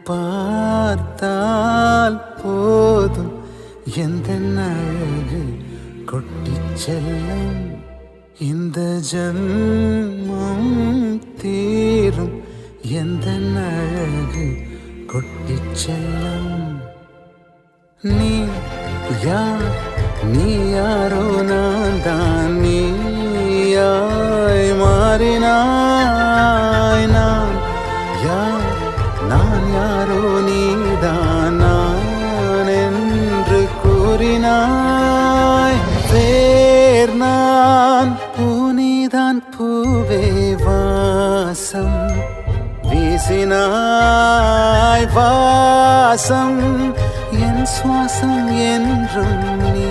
பார்த்தால் போதும் எந்த அழகு கொட்டிச் செல்லும் இந்த ஜன்மம் தீரும் எந்த அழகு கொட்டிச் செல்லும் நீ யார் நீ யாரோ நான் தான் நீயாய் மாறினாய் நான் யார் நான் யாரோ நீதான் நான் என்று கூறினாய் வேர் நான் பூனிதான் பூவே வாசம் வீசினாய் வாசம் என் சுவாசம் என்றும் நீ